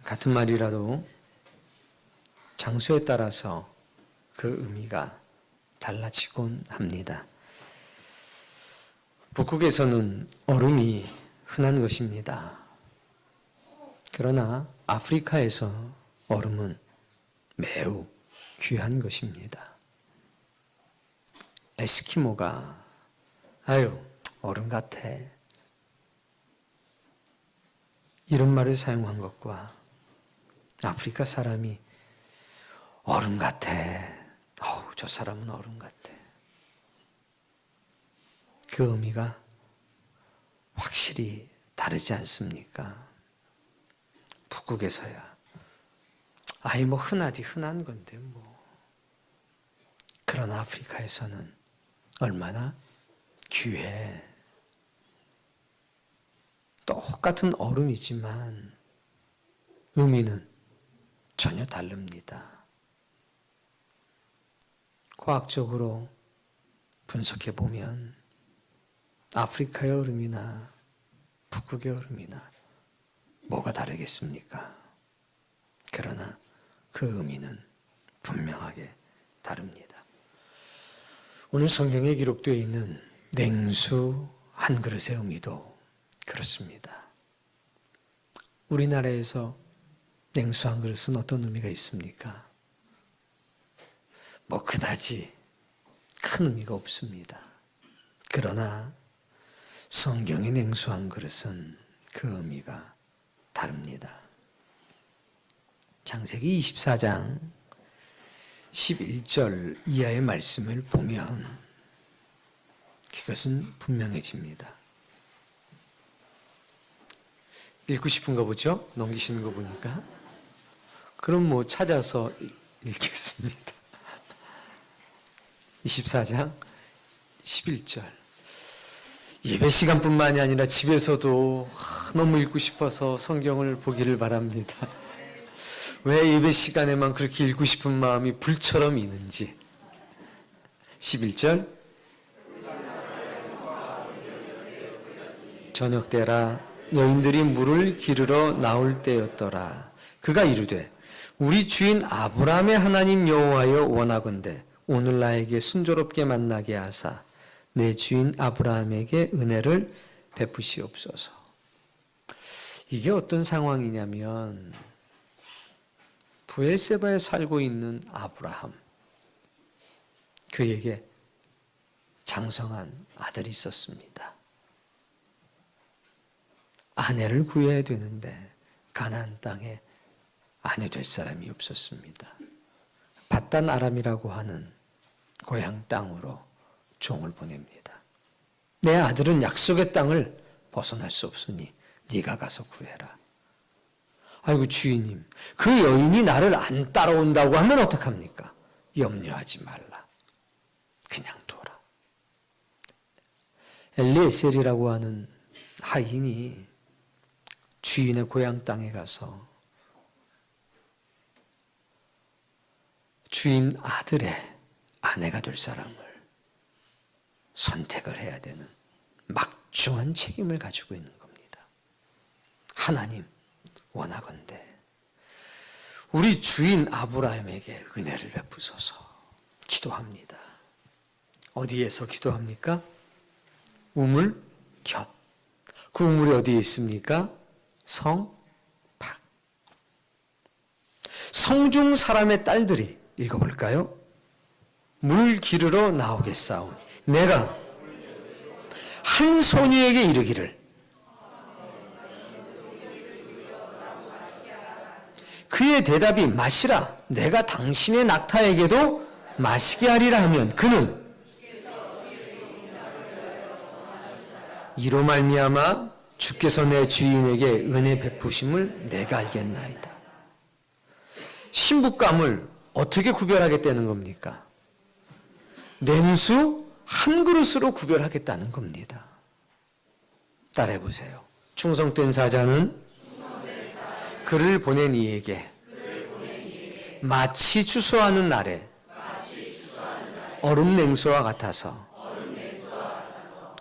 같은 말이라도 장소에 따라서 그 의미가 달라지곤 합니다. 북극에서는 얼음이 흔한 것입니다. 그러나 아프리카에서 얼음은 매우 귀한 것입니다. 에스키모가 아유 얼음 같아 이런 말을 사용한 것과 아프리카 사람이 얼음 같아 저 사람은 얼음 같아 그 의미가 확실히 다르지 않습니까? 북극에서야 뭐 흔하디 흔한 건데 그러나 아프리카에서는 얼마나 귀해. 똑같은 얼음이지만 의미는 전혀 다릅니다. 과학적으로 분석해 보면 아프리카의 얼음이나 북극의 얼음이나 뭐가 다르겠습니까? 그러나 그 의미는 분명하게 다릅니다. 오늘 성경에 기록되어 있는 냉수 한 그릇의 의미도 그렇습니다. 우리나라에서 냉수 한 그릇은 어떤 의미가 있습니까? 그다지 큰 의미가 없습니다. 그러나 성경의 냉수 한 그릇은 그 의미가 다릅니다. 창세기 24장 11절 이하의 말씀을 보면 그것은 분명해집니다. 읽고 싶은가 보죠? 넘기시는 거 보니까. 그럼 찾아서 읽겠습니다. 24장 11절. 예배 시간뿐만이 아니라 집에서도 너무 읽고 싶어서 성경을 보기를 바랍니다. 왜 예배 시간에만 그렇게 읽고 싶은 마음이 불처럼 있는지. 11절. 저녁 때라 여인들이 물을 기르러 나올 때였더라. 그가 이르되 우리 주인 아브라함의 하나님 여호와여 원하건대 오늘 나에게 순조롭게 만나게 하사 내 주인 아브라함에게 은혜를 베푸시옵소서. 이게 어떤 상황이냐면 브엘세바에 살고 있는 아브라함, 그에게 장성한 아들이 있었습니다. 아내를 구해야 되는데 가나안 땅에 아내 될 사람이 없었습니다. 밧단 아람이라고 하는 고향 땅으로 종을 보냅니다. 내 아들은 약속의 땅을 벗어날 수 없으니 네가 가서 구해라. 아이고 주인님, 그 여인이 나를 안 따라온다고 하면 어떡합니까? 염려하지 말라. 그냥 둬라. 엘리에셀이라고 하는 하인이 주인의 고향 땅에 가서 주인 아들의 아내가 될 사람을 선택을 해야 되는 막중한 책임을 가지고 있는 겁니다. 하나님 원하건대 우리 주인 아브라함에게 은혜를 베푸소서 기도합니다. 어디에서 기도합니까? 우물 곁. 그 우물이 어디에 있습니까? 성박. 성중 사람의 딸들이 읽어볼까요? 물 기르러 나오겠사오니 내가 한 소녀에게 이르기를 그의 대답이 마시라 내가 당신의 낙타에게도 마시게 하리라 하면 그는 이로 말미암아 주께서 내 주인에게 은혜 베푸심을 내가 알겠나이다. 신부감을 어떻게 구별하겠다는 겁니까? 냉수 한 그릇으로 구별하겠다는 겁니다. 따라해 보세요. 충성된 사자는 그를 보낸 이에게 마치 추수하는 날에 얼음 냉수와 같아서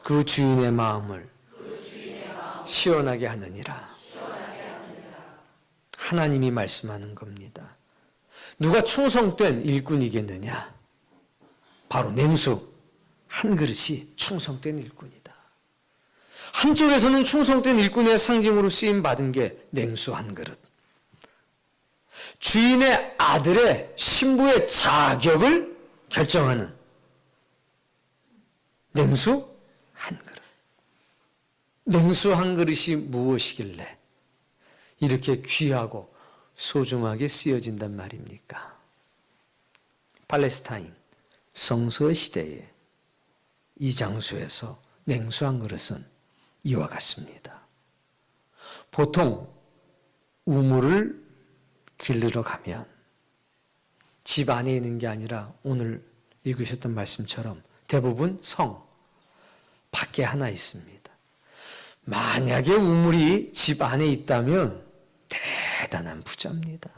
그 주인의 마음을 시원하게 하느니라. 하나님이 말씀하는 겁니다. 누가 충성된 일꾼이겠느냐? 바로 냉수 한 그릇이 충성된 일꾼이다. 한쪽에서는 충성된 일꾼의 상징으로 쓰임 받은 게 냉수 한 그릇. 주인의 아들의 신부의 자격을 결정하는 냉수 한 그릇. 냉수 한 그릇이 무엇이길래 이렇게 귀하고 소중하게 쓰여진단 말입니까? 팔레스타인 성서 시대에 이 장소에서 냉수 한 그릇은 이와 같습니다. 보통 우물을 길르러 가면 집 안에 있는 게 아니라 오늘 읽으셨던 말씀처럼 대부분 성 밖에 하나 있습니다. 만약에 우물이 집 안에 있다면 대단한 부자입니다.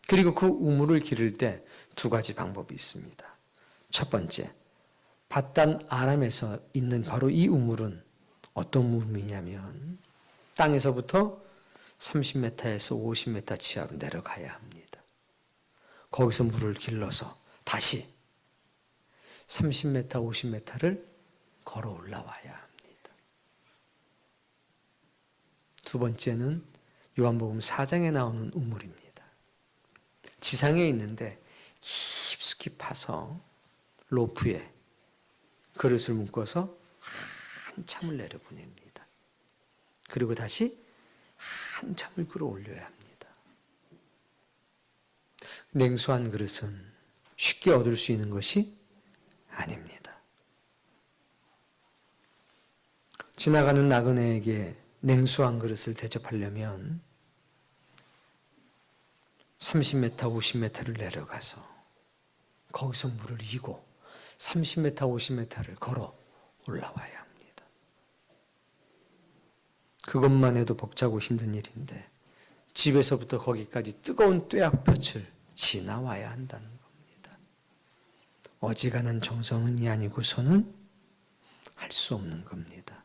그리고 그 우물을 기를 때 두 가지 방법이 있습니다. 첫 번째, 밧단 아람에서 있는 바로 이 우물은 어떤 우물이냐면 땅에서부터 30m에서 50m 지하로 내려가야 합니다. 거기서 물을 길러서 다시 30m, 50m를 걸어 올라와야 합니다. 두 번째는 요한복음 4장에 나오는 우물입니다. 지상에 있는데 깊숙이 파서 로프에 그릇을 묶어서 한참을 내려보냅니다. 그리고 다시 한참을 끌어올려야 합니다. 냉수한 그릇은 쉽게 얻을 수 있는 것이 아닙니다. 지나가는 나그네에게 냉수한 그릇을 대접하려면 30m, 50m를 내려가서 거기서 물을 이고 30m, 50m를 걸어 올라와야 합니다. 그것만 해도 벅차고 힘든 일인데 집에서부터 거기까지 뜨거운 뙤약볕을 지나와야 한다는 겁니다. 어지간한 정성이 아니고서는 할 수 없는 겁니다.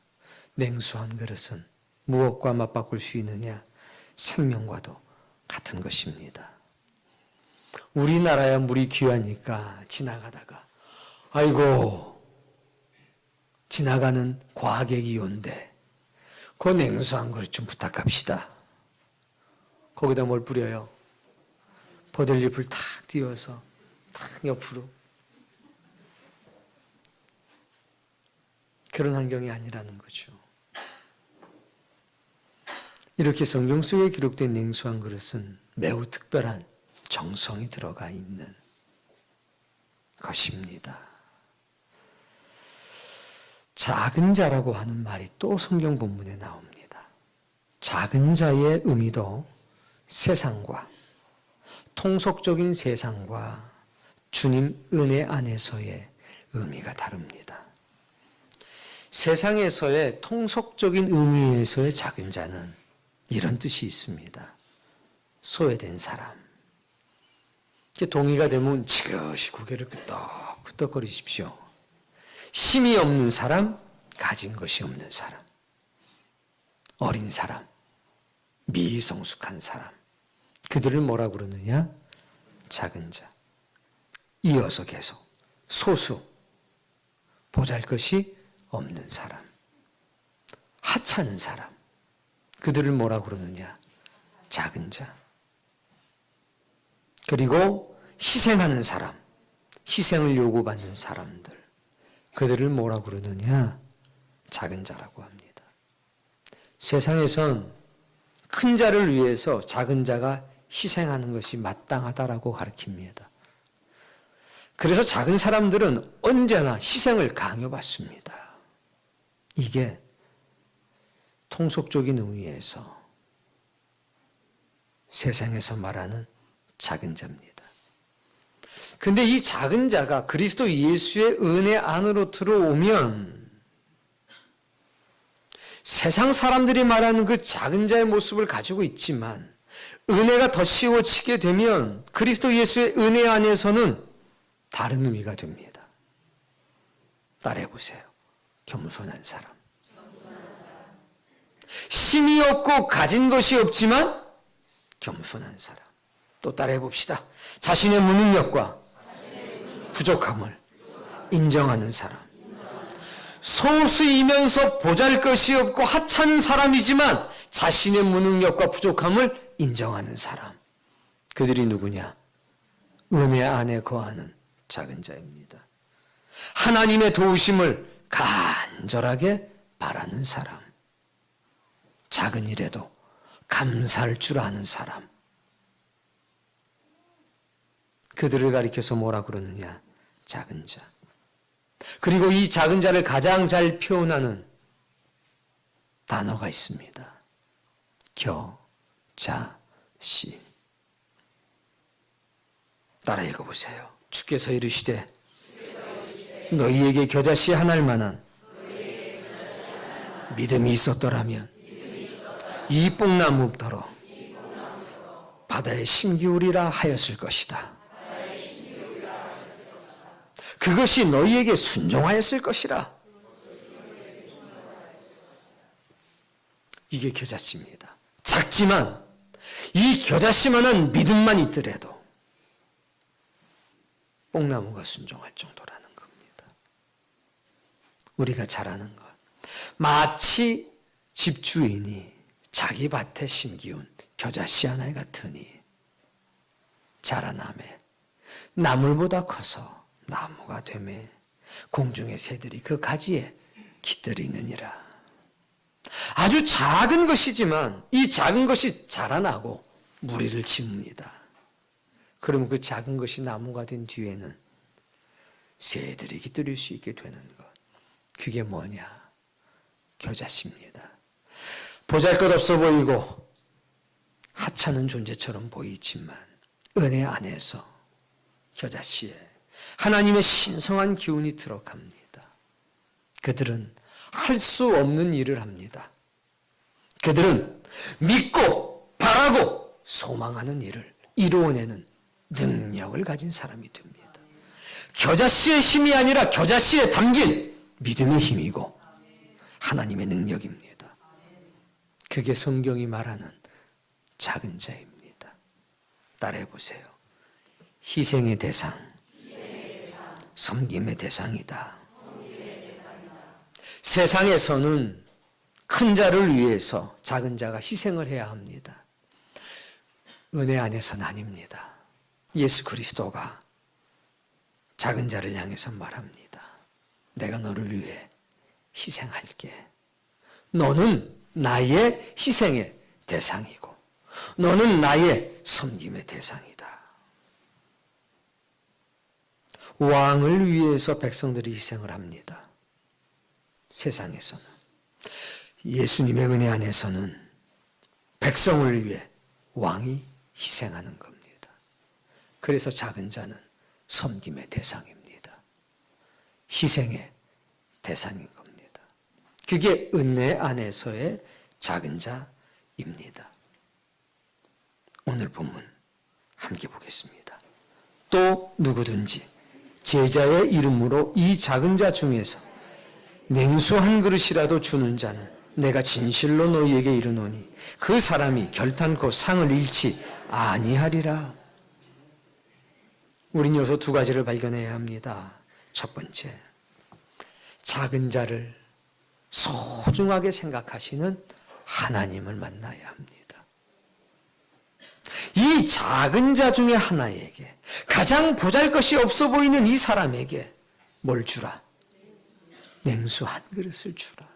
냉수한 그릇은 무엇과 맞바꿀 수 있느냐? 생명과도 같은 것입니다. 우리나라야 물이 귀하니까 지나가다가 아이고 지나가는 과객이 온대. 그 냉수한 그릇 좀 부탁합시다. 거기다 뭘 뿌려요? 버들잎을 탁 띄워서 탁 옆으로. 그런 환경이 아니라는 거죠. 이렇게 성경 속에 기록된 냉수한 그릇은 매우 특별한 정성이 들어가 있는 것입니다. 작은 자라고 하는 말이 또 성경 본문에 나옵니다. 작은 자의 의미도 세상과 통속적인 세상과 주님 은혜 안에서의 의미가 다릅니다. 세상에서의 통속적인 의미에서의 작은 자는 이런 뜻이 있습니다. 소외된 사람. 동의가 되면 지그시 고개를 끄덕끄덕거리십시오. 힘이 없는 사람, 가진 것이 없는 사람, 어린 사람, 미성숙한 사람. 그들을 뭐라고 그러느냐? 작은 자. 이어서 계속 소수, 보잘것이 없는 사람, 하찮은 사람. 그들을 뭐라고 그러느냐? 작은 자. 그리고 희생하는 사람, 희생을 요구받는 사람들. 그들을 뭐라고 그러느냐? 작은 자라고 합니다. 세상에선 큰 자를 위해서 작은 자가 희생하는 것이 마땅하다라고 가르칩니다. 그래서 작은 사람들은 언제나 희생을 강요받습니다. 이게 통속적인 의미에서 세상에서 말하는 작은 자입니다. 근데 이 작은 자가 그리스도 예수의 은혜 안으로 들어오면 세상 사람들이 말하는 그 작은 자의 모습을 가지고 있지만 은혜가 더 씌워지게 되면 그리스도 예수의 은혜 안에서는 다른 의미가 됩니다. 따라해보세요. 겸손한 사람. 힘이 없고 가진 것이 없지만 겸손한 사람. 또 따라해 봅시다. 자신의 무능력과 부족함을 인정하는 사람. 소수이면서 보잘것이 없고 하찮은 사람이지만 자신의 무능력과 부족함을 인정하는 사람. 그들이 누구냐? 은혜 안에 거하는 작은 자입니다. 하나님의 도우심을 간절하게 바라는 사람. 작은 일에도 감사할 줄 아는 사람. 그들을 가리켜서 뭐라 그러느냐? 작은 자. 그리고 이 작은 자를 가장 잘 표현하는 단어가 있습니다. 겨자씨. 따라 읽어보세요. 주께서 이르시되 너희에게 겨자씨 하나일 만한 믿음이 있었더라면 이 뽕나무더러 바다에 심기우리라 하였을 것이다. 그것이 너희에게 순종하였을 것이라. 이게 겨자씨입니다. 작지만 이 겨자씨만한 믿음만 있더라도 뽕나무가 순종할 정도라는 겁니다. 우리가 잘 아는 것. 마치 집주인이 자기 밭에 심기운 겨자씨 하나 같으니 자라나매 나물보다 커서 나무가 되매 공중의 새들이 그 가지에 깃들이느니라. 아주 작은 것이지만 이 작은 것이 자라나고 무리를 짓습니다. 그러면 그 작은 것이 나무가 된 뒤에는 새들이 깃들일 수 있게 되는 것. 그게 뭐냐? 겨자씨입니다. 보잘것없어 보이고 하찮은 존재처럼 보이지만 은혜 안에서 겨자씨에 하나님의 신성한 기운이 들어갑니다. 그들은 할 수 없는 일을 합니다. 그들은 믿고 바라고 소망하는 일을 이루어내는 능력을 가진 사람이 됩니다. 겨자씨의 힘이 아니라 겨자씨에 담긴 믿음의 힘이고 하나님의 능력입니다. 그게 성경이 말하는 작은 자입니다. 따라해 보세요. 희생의 대상, 섬김의 대상이다. 세상에서는 큰 자를 위해서 작은 자가 희생을 해야 합니다. 은혜 안에서는 아닙니다. 예수 그리스도가 작은 자를 향해서 말합니다. 내가 너를 위해 희생할게. 너는 나의 희생의 대상이고 너는 나의 섬김의 대상이다. 왕을 위해서 백성들이 희생을 합니다. 세상에서는. 예수님의 은혜 안에서는 백성을 위해 왕이 희생하는 겁니다. 그래서 작은 자는 섬김의 대상입니다. 희생의 대상인 겁니다. 그게 은혜 안에서의 작은 자입니다. 오늘 본문 함께 보겠습니다. 또 누구든지 제자의 이름으로 이 작은 자 중에서 냉수 한 그릇이라도 주는 자는 내가 진실로 너희에게 이르노니 그 사람이 결탄코 상을 잃지 아니하리라. 우린 여기서 두 가지를 발견해야 합니다. 첫 번째, 작은 자를 소중하게 생각하시는 하나님을 만나야 합니다. 이 작은 자 중에 하나에게, 가장 보잘것이 없어 보이는 이 사람에게 뭘 주라? 냉수 한 그릇을 주라.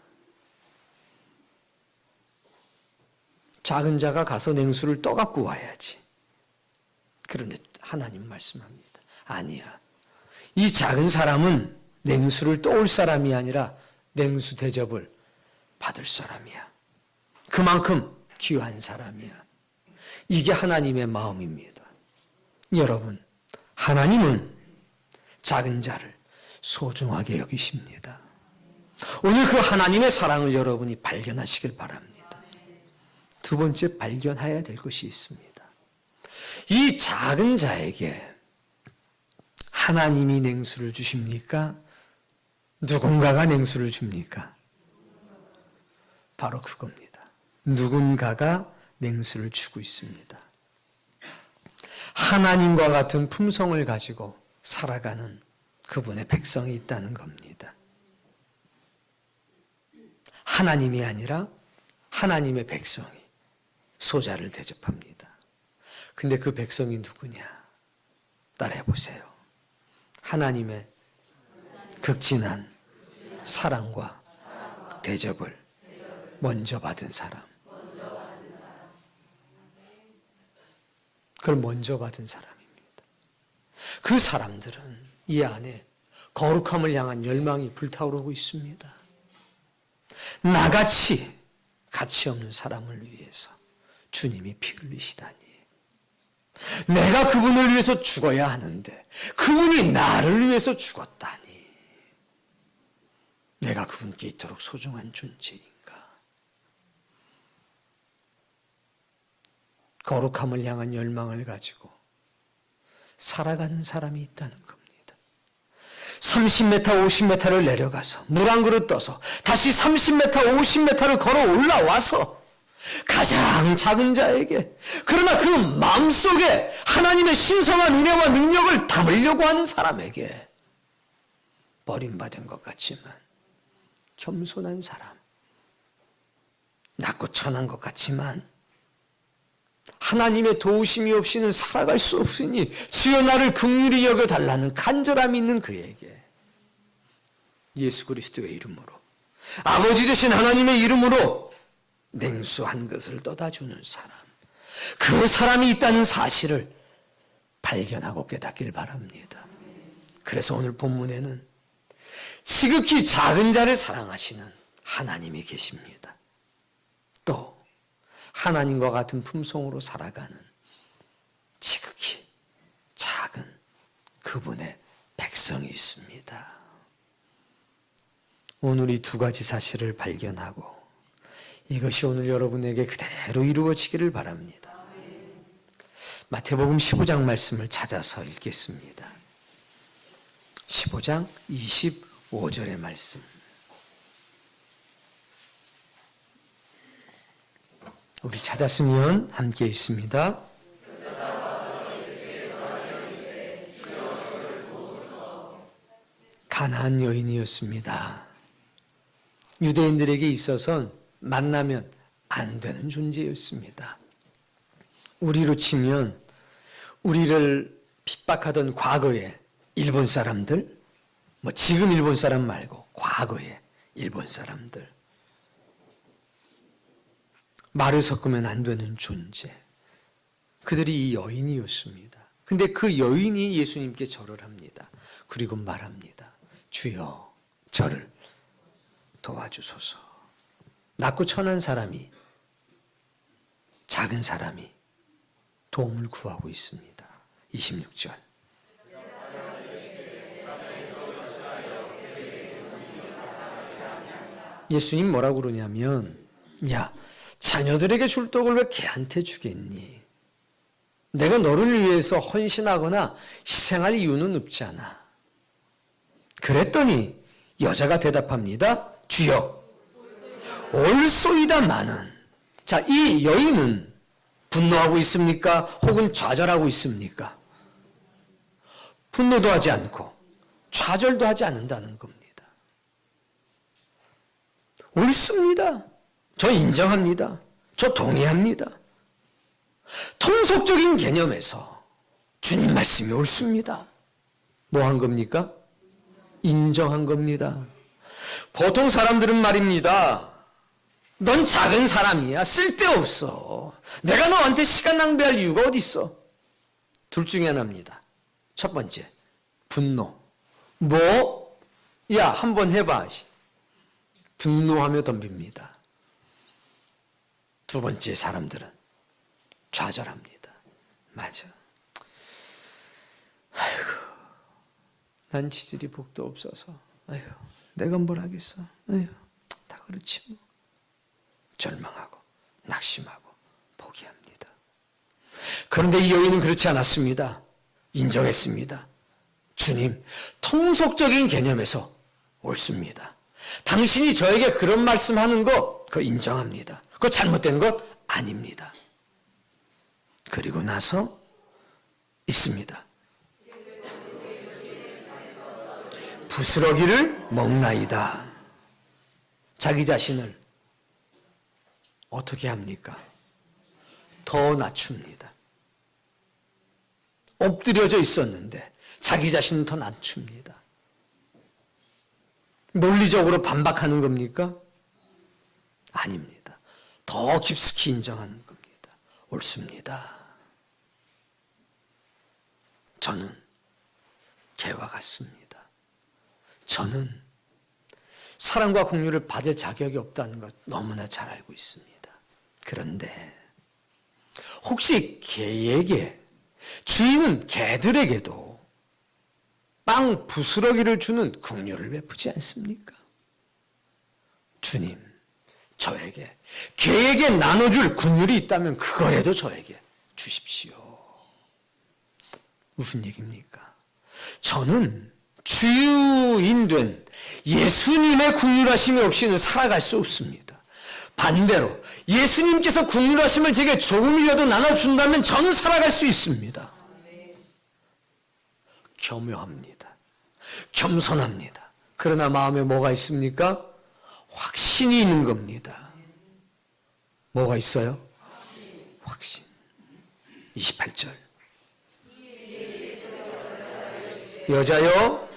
작은 자가 가서 냉수를 떠갖고 와야지. 그런데 하나님 말씀합니다. 아니야. 이 작은 사람은 냉수를 떠올 사람이 아니라 냉수 대접을 받을 사람이야. 그만큼 귀한 사람이야. 이게 하나님의 마음입니다. 여러분, 하나님은 작은 자를 소중하게 여기십니다. 오늘 그 하나님의 사랑을 여러분이 발견하시길 바랍니다. 두 번째 발견해야 될 것이 있습니다. 이 작은 자에게 하나님이 냉수를 주십니까? 누군가가 냉수를 줍니까? 바로 그겁니다. 누군가가 냉수를 주고 있습니다. 하나님과 같은 품성을 가지고 살아가는 그분의 백성이 있다는 겁니다. 하나님이 아니라 하나님의 백성이 소자를 대접합니다. 근데 그 백성이 누구냐? 따라해 보세요. 하나님의 극진한 사랑과 대접을 먼저 받은 사람. 그걸 먼저 받은 사람입니다. 그 사람들은 이 안에 거룩함을 향한 열망이 불타오르고 있습니다. 나같이 가치 없는 사람을 위해서 주님이 피 흘리시다니. 내가 그분을 위해서 죽어야 하는데 그분이 나를 위해서 죽었다니. 내가 그분께 이토록 소중한 존재인가. 거룩함을 향한 열망을 가지고 살아가는 사람이 있다는 겁니다. 30m, 50m를 내려가서 물 한 그릇 떠서 다시 30m, 50m를 걸어 올라와서 가장 작은 자에게, 그러나 그 마음속에 하나님의 신성한 은혜와 능력을 담으려고 하는 사람에게 버림받은 것 같지만 겸손한 사람, 낮고 천한 것 같지만 하나님의 도우심이 없이는 살아갈 수 없으니 주여 나를 긍휼히 여겨달라는 간절함이 있는 그에게 예수 그리스도의 이름으로, 아버지 되신 하나님의 이름으로 냉수한 것을 떠다주는 사람, 그 사람이 있다는 사실을 발견하고 깨닫길 바랍니다. 그래서 오늘 본문에는 지극히 작은 자를 사랑하시는 하나님이 계십니다. 또 하나님과 같은 품성으로 살아가는 지극히 작은 그분의 백성이 있습니다. 오늘 이 두 가지 사실을 발견하고 이것이 오늘 여러분에게 그대로 이루어지기를 바랍니다. 마태복음 15장 말씀을 찾아서 읽겠습니다. 15장 25절의 말씀. 우리 찾았으면 함께 읽습니다. 가나안 여인이었습니다. 유대인들에게 있어서는 만나면 안 되는 존재였습니다. 우리로 치면 우리를 핍박하던 과거의 일본 사람들, 지금 일본 사람 말고 과거의 일본 사람들, 말을 섞으면 안 되는 존재, 그들이 이 여인이었습니다. 근데 그 여인이 예수님께 절을 합니다. 그리고 말합니다. 주여 저를 도와주소서. 낮고 천한 사람이, 작은 사람이 도움을 구하고 있습니다. 26절. 예수님 뭐라고 그러냐면, 야, 자녀들에게 줄 떡을 왜 걔한테 주겠니? 내가 너를 위해서 헌신하거나 희생할 이유는 없잖아. 그랬더니 여자가 대답합니다. 주여, 올소이다마는. 자, 이 여인은 분노하고 있습니까? 혹은 좌절하고 있습니까? 분노도 하지 않고 좌절도 하지 않는다는 겁니다. 옳습니다. 저 인정합니다. 저 동의합니다. 통속적인 개념에서 주님 말씀이 옳습니다. 뭐 한 겁니까? 인정한 겁니다. 보통 사람들은 말입니다. 넌 작은 사람이야. 쓸데없어. 내가 너한테 시간 낭비할 이유가 어디 있어? 둘 중에 하나입니다. 첫 번째, 분노. 뭐? 야, 한번 해봐. 분노하며 덤빕니다. 두 번째 사람들은 좌절합니다. 맞아. 아이고, 난 지질이 복도 없어서, 아이고, 내가 뭘 하겠어. 아이고, 다 그렇지 뭐. 절망하고 낙심하고 포기합니다. 그런데 이 여인은 그렇지 않았습니다. 인정했습니다. 주님, 통속적인 개념에서 옳습니다. 당신이 저에게 그런 말씀하는 거 그거 인정합니다. 그거 잘못된 것 아닙니다. 그리고 나서 있습니다. 부스러기를 먹나이다. 자기 자신을 어떻게 합니까? 더 낮춥니다. 엎드려져 있었는데 자기 자신은 더 낮춥니다. 논리적으로 반박하는 겁니까? 아닙니다. 더 깊숙이 인정하는 겁니다. 옳습니다. 저는 개와 같습니다. 저는 사랑과 긍휼을 받을 자격이 없다는 것 너무나 잘 알고 있습니다. 그런데 혹시 개에게, 주인은 개들에게도 빵 부스러기를 주는 긍휼을 베푸지 않습니까? 주님, 저에게, 개에게 나눠줄 긍휼이 있다면 그거라도 저에게 주십시오. 무슨 얘기입니까? 저는 주인 된 예수님의 긍휼하심이 없이는 살아갈 수 없습니다. 반대로 예수님께서 긍휼하심을 제게 조금이라도 나눠준다면 저는 살아갈 수 있습니다. 겸허합니다. 겸손합니다. 그러나 마음에 뭐가 있습니까? 확신이 있는 겁니다. 뭐가 있어요? 확신. 28절. 여자여,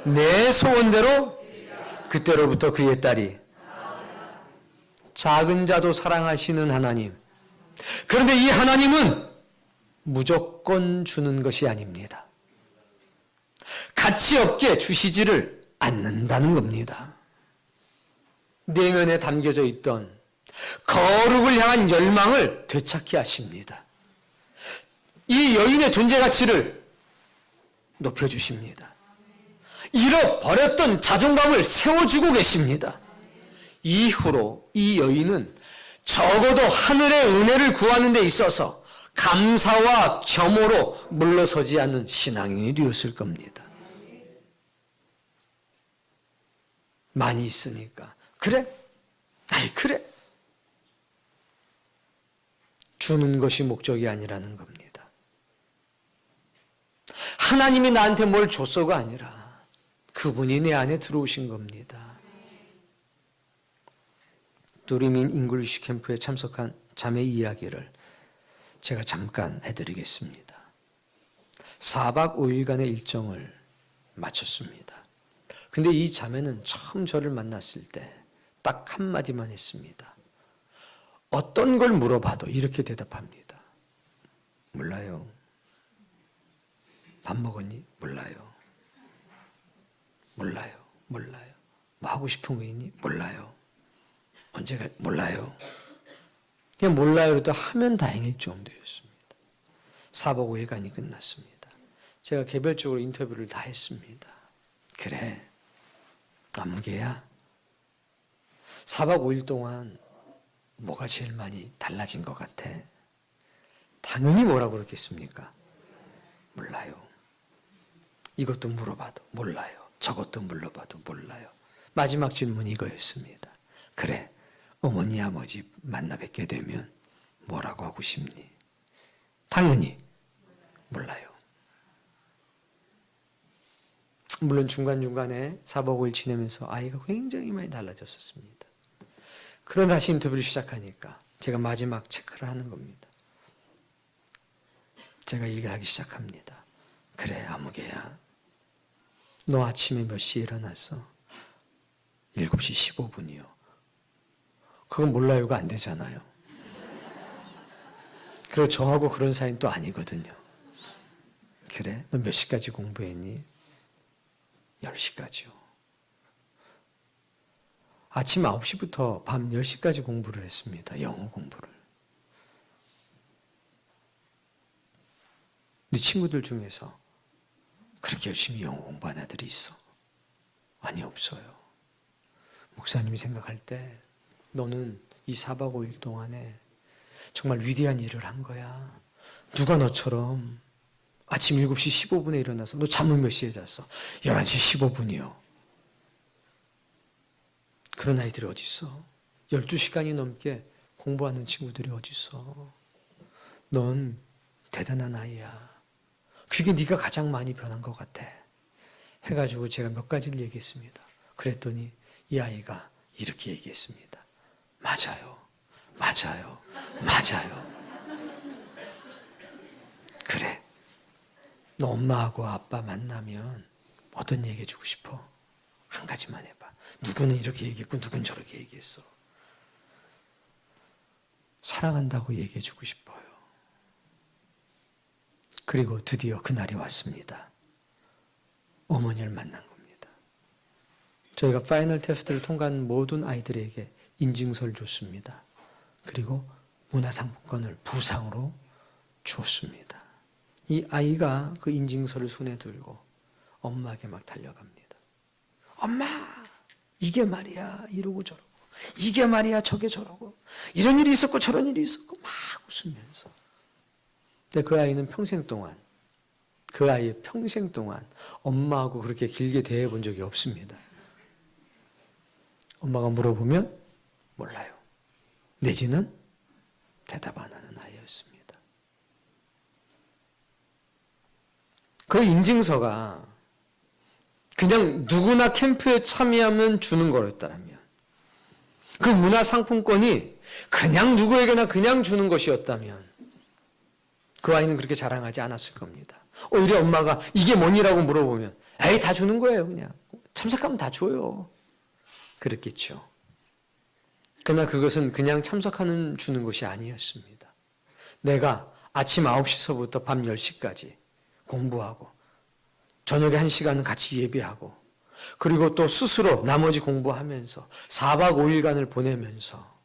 내 소원대로 그때로부터 그의 딸이. 작은 자도 사랑하시는 하나님. 그런데 이 하나님은 무조건 주는 것이 아닙니다. 가치 없게 주시지를 않는다는 겁니다. 내면에 담겨져 있던 거룩을 향한 열망을 되찾게 하십니다. 이 여인의 존재 가치를 높여주십니다. 잃어버렸던 자존감을 세워주고 계십니다. 이후로 이 여인은 적어도 하늘의 은혜를 구하는 데 있어서 감사와 겸허로 물러서지 않는 신앙인이 되었을 겁니다. 많이 있으니까 그래? 아이 그래? 주는 것이 목적이 아니라는 겁니다. 하나님이 나한테 뭘 줬어가 아니라 그분이 내 안에 들어오신 겁니다. 두리민 잉글리시 캠프에 참석한 자매 이야기를 제가 잠깐 해드리겠습니다. 4박 5일간의 일정을 마쳤습니다. 근데 이 자매는 처음 저를 만났을 때 딱 한마디만 했습니다. 어떤 걸 물어봐도 이렇게 대답합니다. 몰라요. 밥 먹었니? 몰라요. 몰라요. 몰라요. 뭐 하고 싶은 거 있니? 몰라요. 언제 갈? 몰라요. 그냥 몰라요라도 하면 다행일 정도였습니다. 4박 5일간이 끝났습니다. 제가 개별적으로 인터뷰를 다 했습니다. 그래, 아무개야. 4박 5일 동안 뭐가 제일 많이 달라진 것 같아? 당연히 뭐라고 그랬겠습니까? 몰라요. 이것도 물어봐도 몰라요. 저것도 물어봐도 몰라요. 마지막 질문이 이거였습니다. 그래, 어머니 아버지 만나 뵙게 되면 뭐라고 하고 싶니? 당연히 몰라요. 물론 중간중간에 4박 5일 지내면서 아이가 굉장히 많이 달라졌었습니다. 그러나 다시 인터뷰를 시작하니까 제가 마지막 체크를 하는 겁니다. 제가 얘기하기 시작합니다. 그래, 아무개야. 너 아침에 몇 시에 일어났어? 7시 15분이요. 그건 몰라요가 안 되잖아요. 그리고 저하고 그런 사이는 또 아니거든요. 그래? 너 몇 시까지 공부했니? 10시까지요. 아침 9시부터 밤 10시까지 공부를 했습니다. 영어 공부를. 네 친구들 중에서 그렇게 열심히 영어 공부하는 애들이 있어? 아니, 없어요. 목사님이 생각할 때 너는 이 4박 5일 동안에 정말 위대한 일을 한 거야. 누가 너처럼 아침 7시 15분에 일어나서 너 잠은 몇 시에 잤어? 11시 15분이요. 그런 아이들이 어디 있어? 12시간이 넘게 공부하는 친구들이 어디 있어? 넌 대단한 아이야. 그게 네가 가장 많이 변한 것 같아. 해가지고 제가 몇 가지를 얘기했습니다. 그랬더니 이 아이가 이렇게 얘기했습니다. 맞아요. 맞아요. 맞아요. 그래. 너 엄마하고 아빠 만나면 어떤 얘기 해주고 싶어? 한 가지만 해봐. 누구는 이렇게 얘기했고 누군 저렇게 얘기했어. 사랑한다고 얘기해주고 싶어요. 그리고 드디어 그날이 왔습니다. 어머니를 만난 겁니다. 저희가 파이널 테스트를 통과한 모든 아이들에게 인증서를 줬습니다. 그리고 문화상품권을 부상으로 주었습니다. 이 아이가 그 인증서를 손에 들고 엄마에게 막 달려갑니다. 엄마, 이게 말이야 이러고 저러고, 이게 말이야 저게 저러고, 이런 일이 있었고 저런 일이 있었고 막 웃으면서. 근데 그 아이는 평생 동안, 그 아이의 평생 동안 엄마하고 그렇게 길게 대해본 적이 없습니다. 엄마가 물어보면 몰라요. 내지는 대답 안 하는 아이였습니다. 그 인증서가 그냥 누구나 캠프에 참여하면 주는 거였다면, 그 문화상품권이 그냥 누구에게나 그냥 주는 것이었다면 그 아이는 그렇게 자랑하지 않았을 겁니다. 오히려 엄마가 이게 뭐니라고 물어보면 에이 다 주는 거예요. 그냥 참석하면 다 줘요. 그랬겠죠. 그러나 그것은 그냥 참석하는 주는 것이 아니었습니다. 내가 아침 9시서부터 밤 10시까지 공부하고 저녁에 1시간은 같이 예배하고 그리고 또 스스로 나머지 공부하면서 4박 5일간을 보내면서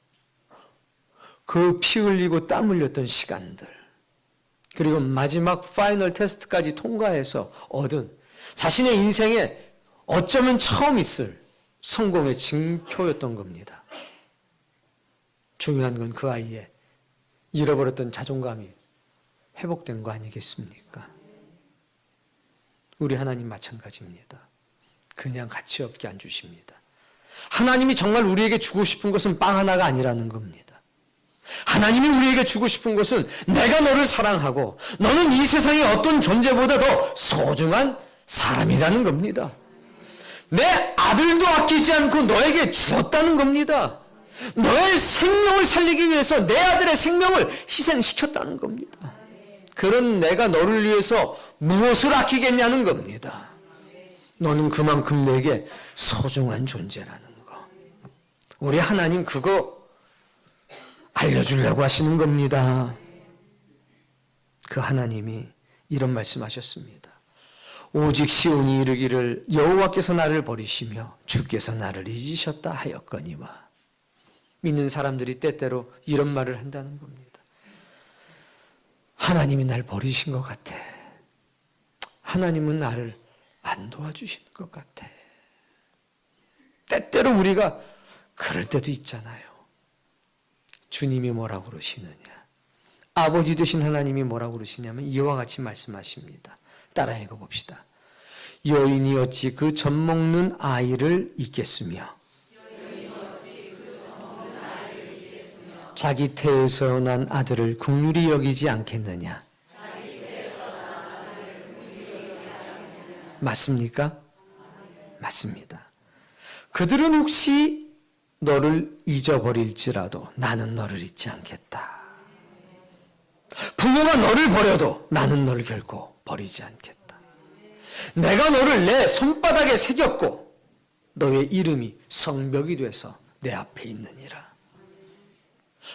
그 피 흘리고 땀 흘렸던 시간들, 그리고 마지막 파이널 테스트까지 통과해서 얻은 자신의 인생에 어쩌면 처음 있을 성공의 징표였던 겁니다. 중요한 건 그 아이의 잃어버렸던 자존감이 회복된 거 아니겠습니까? 우리 하나님 마찬가지입니다. 그냥 가치 없게 안 주십니다. 하나님이 정말 우리에게 주고 싶은 것은 빵 하나가 아니라는 겁니다. 하나님이 우리에게 주고 싶은 것은 내가 너를 사랑하고 너는 이 세상의 어떤 존재보다 더 소중한 사람이라는 겁니다. 내 아들도 아끼지 않고 너에게 주었다는 겁니다. 너의 생명을 살리기 위해서 내 아들의 생명을 희생시켰다는 겁니다. 그런 내가 너를 위해서 무엇을 아끼겠냐는 겁니다. 너는 그만큼 내게 소중한 존재라는 거. 우리 하나님 그거 알려주려고 하시는 겁니다. 그 하나님이 이런 말씀하셨습니다. 오직 시온이 이르기를 여호와께서 나를 버리시며 주께서 나를 잊으셨다 하였거니와. 믿는 사람들이 때때로 이런 말을 한다는 겁니다. 하나님이 날 버리신 것 같아. 하나님은 나를 안 도와주시는 것 같아. 때때로 우리가 그럴 때도 있잖아요. 주님이 뭐라고 그러시느냐? 아버지 되신 하나님이 뭐라고 그러시냐면 이와 같이 말씀하십니다. 따라 읽어봅시다. 여인이 어찌 그 젖 먹는 아이를 잊겠으며 자기 태에서 난 아들을 긍휼히 여기지 않겠느냐? 맞습니까? 맞습니다. 그들은 혹시 너를 잊어버릴지라도 나는 너를 잊지 않겠다. 부모가 너를 버려도 나는 너를 결코 버리지 않겠다. 내가 너를 내 손바닥에 새겼고 너의 이름이 성벽이 돼서 내 앞에 있느니라.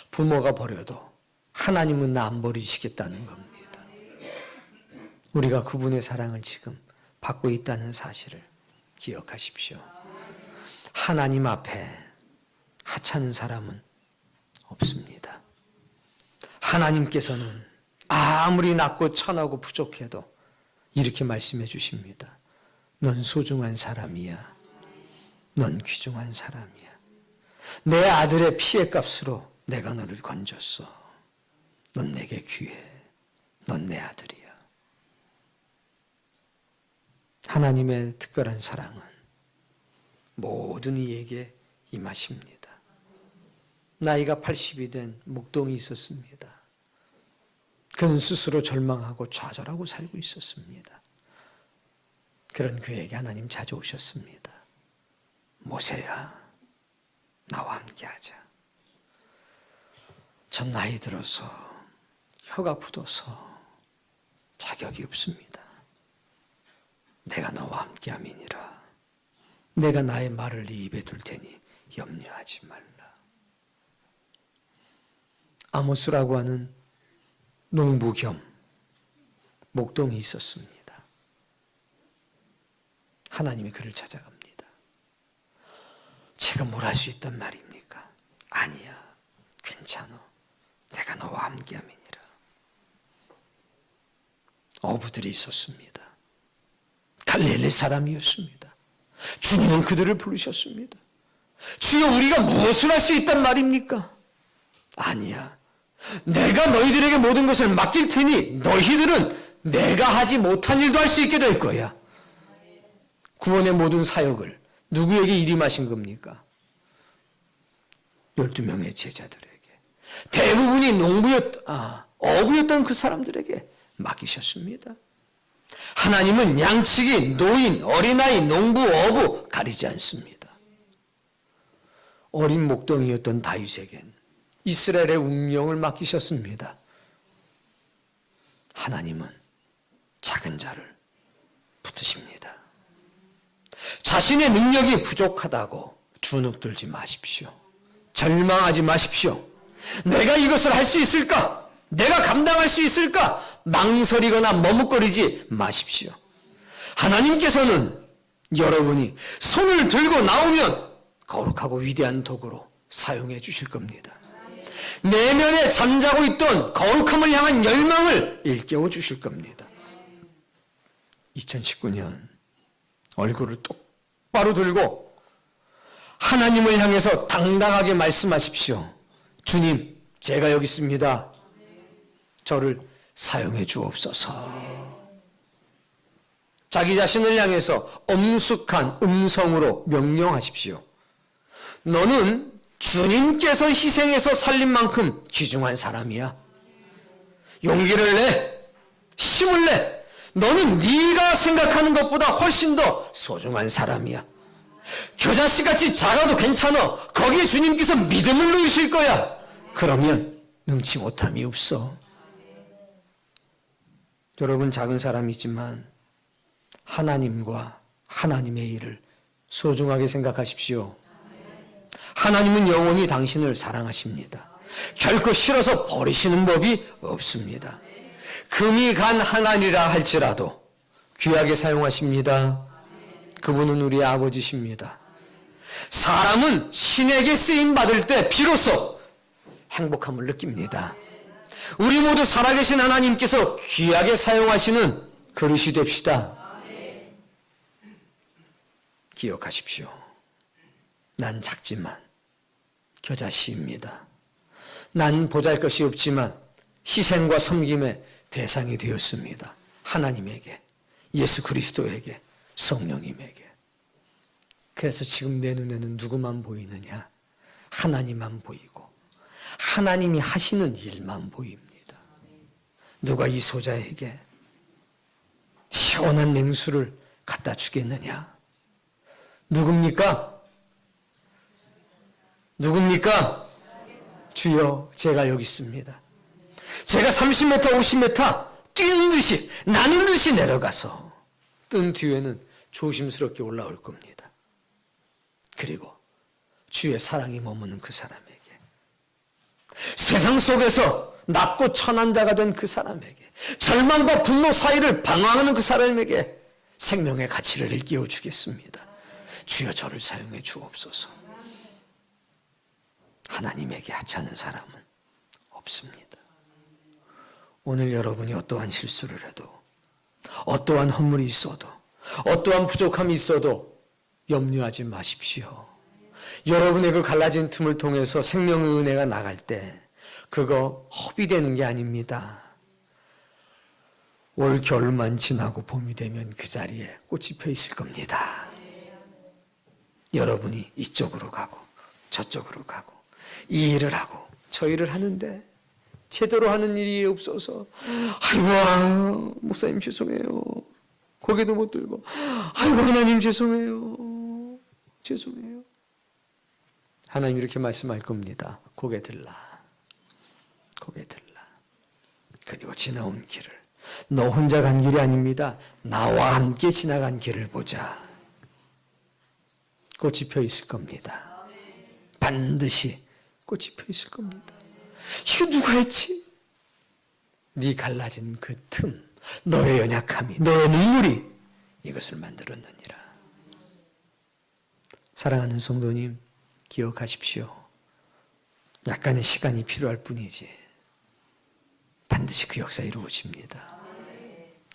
부모가 버려도 하나님은 나 안 버리시겠다는 겁니다. 우리가 그분의 사랑을 지금 받고 있다는 사실을 기억하십시오. 하나님 앞에 하찮은 사람은 없습니다. 하나님께서는 아무리 낮고 천하고 부족해도 이렇게 말씀해 주십니다. 넌 소중한 사람이야. 넌 귀중한 사람이야. 내 아들의 피의 값으로 내가 너를 건졌어. 넌 내게 귀해. 넌 내 아들이야. 하나님의 특별한 사랑은 모든 이에게 임하십니다. 나이가 80이 된 목동이 있었습니다. 그는 스스로 절망하고 좌절하고 살고 있었습니다. 그런 그에게 하나님 찾아오셨습니다. 모세야, 나와 함께하자. 전 나이 들어서 혀가 굳어서 자격이 없습니다. 내가 너와 함께함이니라. 내가 나의 말을 네 입에 둘 테니 염려하지 말라. 아모스라고 하는 농부 겸 목동이 있었습니다. 하나님이 그를 찾아갑니다. 제가 뭘 할 수 있단 말입니까? 아니야, 괜찮아. 내가 너와 함께함이니라. 어부들이 있었습니다. 갈릴리 사람이었습니다. 주님은 그들을 부르셨습니다. 주여, 우리가 무엇을 할 수 있단 말입니까? 아니야, 내가 너희들에게 모든 것을 맡길 테니 너희들은 내가 하지 못한 일도 할 수 있게 될 거야. 구원의 모든 사역을 누구에게 일임하신 겁니까? 12명의 제자들에게, 대부분이 어부였던 그 사람들에게 맡기셨습니다. 하나님은 양치기, 노인, 어린아이, 농부, 어부 가리지 않습니다. 어린 목동이었던 다윗에겐 이스라엘의 운명을 맡기셨습니다. 하나님은 작은 자를 붙드십니다. 자신의 능력이 부족하다고 주눅들지 마십시오. 절망하지 마십시오. 내가 이것을 할 수 있을까? 내가 감당할 수 있을까? 망설이거나 머뭇거리지 마십시오. 하나님께서는 여러분이 손을 들고 나오면 거룩하고 위대한 도구로 사용해 주실 겁니다. 내면에 잠자고 있던 거룩함을 향한 열망을 일깨워 주실 겁니다. 2019년 얼굴을 똑바로 들고 하나님을 향해서 당당하게 말씀하십시오. 주님, 제가 여기 있습니다. 저를 사용해 주옵소서. 자기 자신을 향해서 엄숙한 음성으로 명령하십시오. 너는 주님께서 희생해서 살린 만큼 귀중한 사람이야. 용기를 내, 힘을 내. 너는 네가 생각하는 것보다 훨씬 더 소중한 사람이야. 겨자씨같이 작아도 괜찮아. 거기에 주님께서 믿음을 넣으실 거야. 그러면 능치 못함이 없어. 여러분, 작은 사람이지만 하나님과 하나님의 일을 소중하게 생각하십시오. 하나님은 영원히 당신을 사랑하십니다. 결코 싫어서 버리시는 법이 없습니다. 금이 간 하나니라 할지라도 귀하게 사용하십니다. 그분은 우리의 아버지십니다. 사람은 신에게 쓰임받을 때 비로소 행복함을 느낍니다. 우리 모두 살아계신 하나님께서 귀하게 사용하시는 그릇이 됩시다. 기억하십시오. 난 작지만 겨자씨입니다. 난 보잘것이 없지만 희생과 섬김의 대상이 되었습니다. 하나님에게, 예수 그리스도에게, 성령님에게. 그래서 지금 내 눈에는 누구만 보이느냐? 하나님만 보이고 하나님이 하시는 일만 보입니다. 누가 이 소자에게 시원한 냉수를 갖다 주겠느냐? 누굽니까? 누굽니까? 주여, 제가 여기 있습니다. 제가 30m, 50m 뛰는 듯이, 나는 듯이 내려가서 뜬 뒤에는 조심스럽게 올라올 겁니다. 그리고 주의 사랑이 머무는 그 사람에게, 세상 속에서 낮고 천한 자가 된 그 사람에게, 절망과 분노 사이를 방황하는 그 사람에게 생명의 가치를 일깨워 주겠습니다. 주여, 저를 사용해 주옵소서. 하나님에게 하찮은 사람은 없습니다. 오늘 여러분이 어떠한 실수를 해도, 어떠한 허물이 있어도, 어떠한 부족함이 있어도 염려하지 마십시오. 여러분의 그 갈라진 틈을 통해서 생명의 은혜가 나갈 때 그거 허비되는 게 아닙니다. 올 겨울만 지나고 봄이 되면 그 자리에 꽃이 펴 있을 겁니다. 여러분이 이쪽으로 가고 저쪽으로 가고 이 일을 하고 저 일을 하는데 제대로 하는 일이 없어서 아이고 목사님 죄송해요. 고개도 못 들고 아이고 하나님 죄송해요. 죄송해요. 하나님 이렇게 말씀할 겁니다. 고개 들라. 고개 들라. 그리고 지나온 길을 너 혼자 간 길이 아닙니다. 나와 함께 지나간 길을 보자. 꽃이 펴 있을 겁니다. 반드시 꽃이 펴 있을 겁니다. 이거 누가 했지? 네 갈라진 그 틈, 너의 연약함이, 너의 눈물이 이것을 만들었느니라. 사랑하는 성도님, 기억하십시오. 약간의 시간이 필요할 뿐이지 반드시 그 역사 이루어집니다.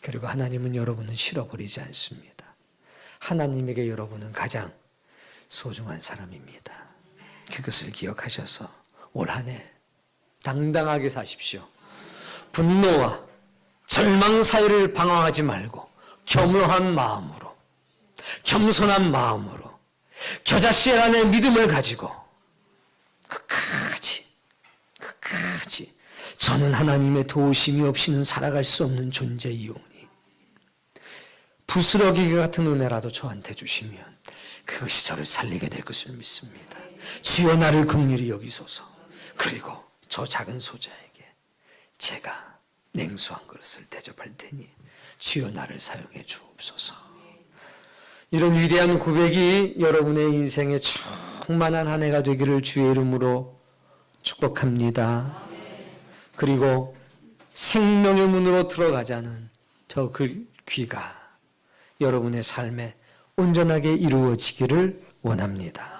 그리고 하나님은 여러분을 실어버리지 않습니다. 하나님에게 여러분은 가장 소중한 사람입니다. 그것을 기억하셔서 올 한 해 당당하게 사십시오. 분노와 절망 사이를 방황하지 말고 겸허한 마음으로, 겸손한 마음으로 겨자씨 안에 믿음을 가지고 끝까지 저는 하나님의 도우심이 없이는 살아갈 수 없는 존재이오니 부스러기 같은 은혜라도 저한테 주시면 그것이 저를 살리게 될 것을 믿습니다. 주여 나를 긍휼히 여기소서. 그리고 저 작은 소자에게 제가 냉수한 그릇을 대접할 테니 주여 나를 사용해 주옵소서. 이런 위대한 고백이 여러분의 인생에 충만한 한 해가 되기를 주의 이름으로 축복합니다. 그리고 생명의 문으로 들어가자는 저 그 귀가 여러분의 삶에 온전하게 이루어지기를 원합니다.